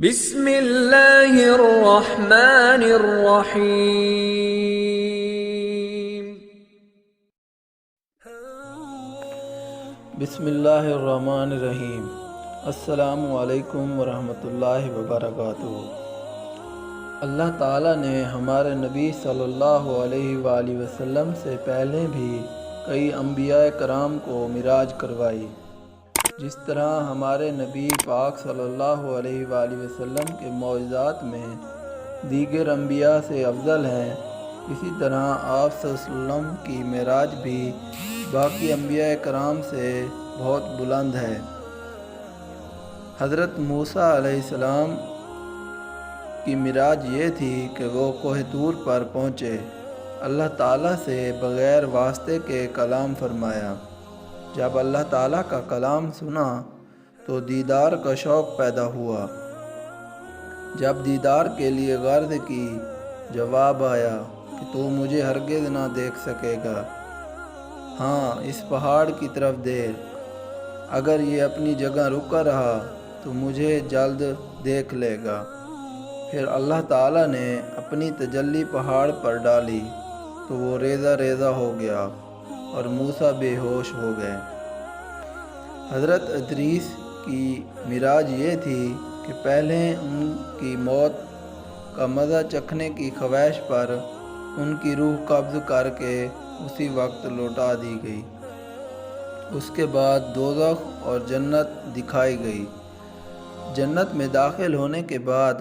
بسم اللہ الرحمن الرحیم۔ بسم اللہ الرحمن الرحیم۔ السلام علیکم ورحمۃ اللہ وبرکاتہ۔ اللہ تعالیٰ نے ہمارے نبی صلی اللہ علیہ وآلہ وسلم سے پہلے بھی کئی انبیاء کرام کو معراج کروائی۔ جس طرح ہمارے نبی پاک صلی اللہ علیہ وآلہ وسلم کے معجزات میں دیگر انبیاء سے افضل ہیں، اسی طرح آپ صلی اللہ علیہ وسلم کی معراج بھی باقی انبیاء کرام سے بہت بلند ہے۔ حضرت موسیٰ علیہ السلام کی معراج یہ تھی کہ وہ کوہ طور پر پہنچے، اللہ تعالیٰ سے بغیر واسطے کے کلام فرمایا۔ جب اللہ تعالیٰ کا کلام سنا تو دیدار کا شوق پیدا ہوا۔ جب دیدار کے لیے غرض کی، جواب آیا کہ تو مجھے ہرگز نہ دیکھ سکے گا، ہاں اس پہاڑ کی طرف دیکھ، اگر یہ اپنی جگہ رکا رہا تو مجھے جلد دیکھ لے گا۔ پھر اللہ تعالیٰ نے اپنی تجلی پہاڑ پر ڈالی تو وہ ریزہ ریزہ ہو گیا اور موسیٰ بے ہوش ہو گئے۔ حضرت ادریس کی معراج یہ تھی کہ پہلے ان کی موت کا مزہ چکھنے کی خواہش پر ان کی روح قبض کر کے اسی وقت لوٹا دی گئی۔ اس کے بعد دوزخ اور جنت دکھائی گئی۔ جنت میں داخل ہونے کے بعد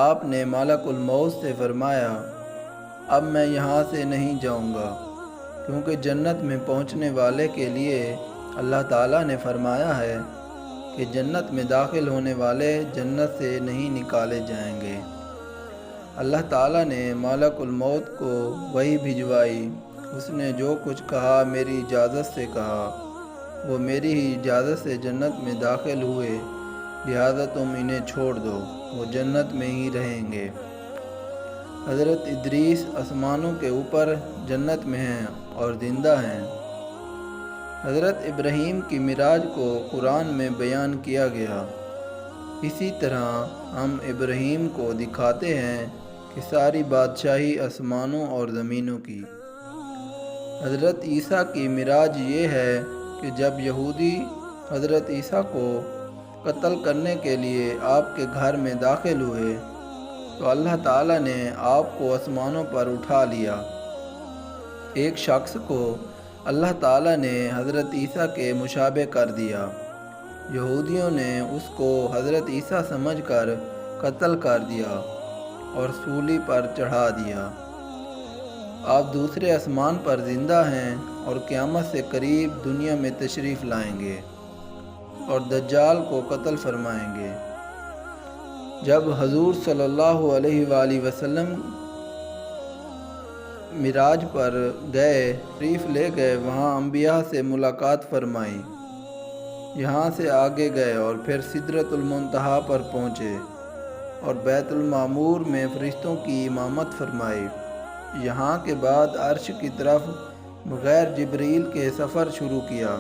آپ نے ملک الموت سے فرمایا، اب میں یہاں سے نہیں جاؤں گا، کیونکہ جنت میں پہنچنے والے کے لیے اللہ تعالیٰ نے فرمایا ہے کہ جنت میں داخل ہونے والے جنت سے نہیں نکالے جائیں گے۔ اللہ تعالیٰ نے ملک الموت کو وحی بھجوائی، اس نے جو کچھ کہا میری اجازت سے کہا، وہ میری ہی اجازت سے جنت میں داخل ہوئے، لہذا تم انہیں چھوڑ دو، وہ جنت میں ہی رہیں گے۔ حضرت ادریس آسمانوں کے اوپر جنت میں ہیں اور زندہ ہیں۔ حضرت ابراہیم کی معراج کو قرآن میں بیان کیا گیا۔ اسی طرح ہم ابراہیم کو دکھاتے ہیں کہ ساری بادشاہی آسمانوں اور زمینوں کی۔ حضرت عیسیٰ کی معراج یہ ہے کہ جب یہودی حضرت عیسیٰ کو قتل کرنے کے لیے آپ کے گھر میں داخل ہوئے تو اللہ تعالیٰ نے آپ کو آسمانوں پر اٹھا لیا۔ ایک شخص کو اللہ تعالیٰ نے حضرت عیسیٰ کے مشابہ کر دیا۔ یہودیوں نے اس کو حضرت عیسیٰ سمجھ کر قتل کر دیا اور سولی پر چڑھا دیا۔ آپ دوسرے آسمان پر زندہ ہیں اور قیامت سے قریب دنیا میں تشریف لائیں گے اور دجال کو قتل فرمائیں گے۔ جب حضور صلی اللہ علیہ وآلہ وسلم معراج پر گئے، تشریف لے گئے، وہاں انبیاء سے ملاقات فرمائی، یہاں سے آگے گئے اور پھر سدرۃ المنتہا پر پہنچے اور بیت المعمور میں فرشتوں کی امامت فرمائی۔ یہاں کے بعد عرش کی طرف بغیر جبریل کے سفر شروع کیا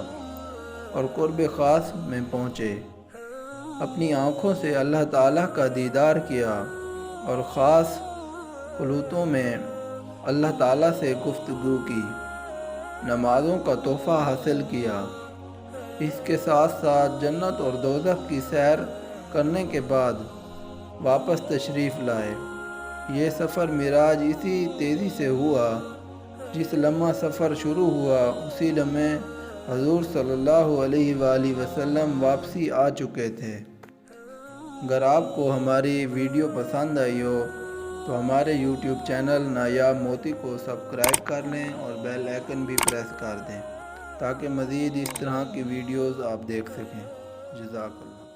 اور قرب خاص میں پہنچے۔ اپنی آنکھوں سے اللہ تعالیٰ کا دیدار کیا اور خاص خلوتوں میں اللہ تعالیٰ سے گفتگو کی، نمازوں کا تحفہ حاصل کیا۔ اس کے ساتھ ساتھ جنت اور دوزخ کی سیر کرنے کے بعد واپس تشریف لائے۔ یہ سفر معراج اسی تیزی سے ہوا، جس لمحہ سفر شروع ہوا اسی لمحے حضور صلی اللہ علیہ وآلہ وسلم واپسی آ چکے تھے۔ اگر آپ کو ہماری ویڈیو پسند آئی ہو تو ہمارے یوٹیوب چینل نایاب موتی کو سبسکرائب کر لیں اور بیل آئیکن بھی پریس کر دیں تاکہ مزید اس طرح کی ویڈیوز آپ دیکھ سکیں۔ جزاک اللہ۔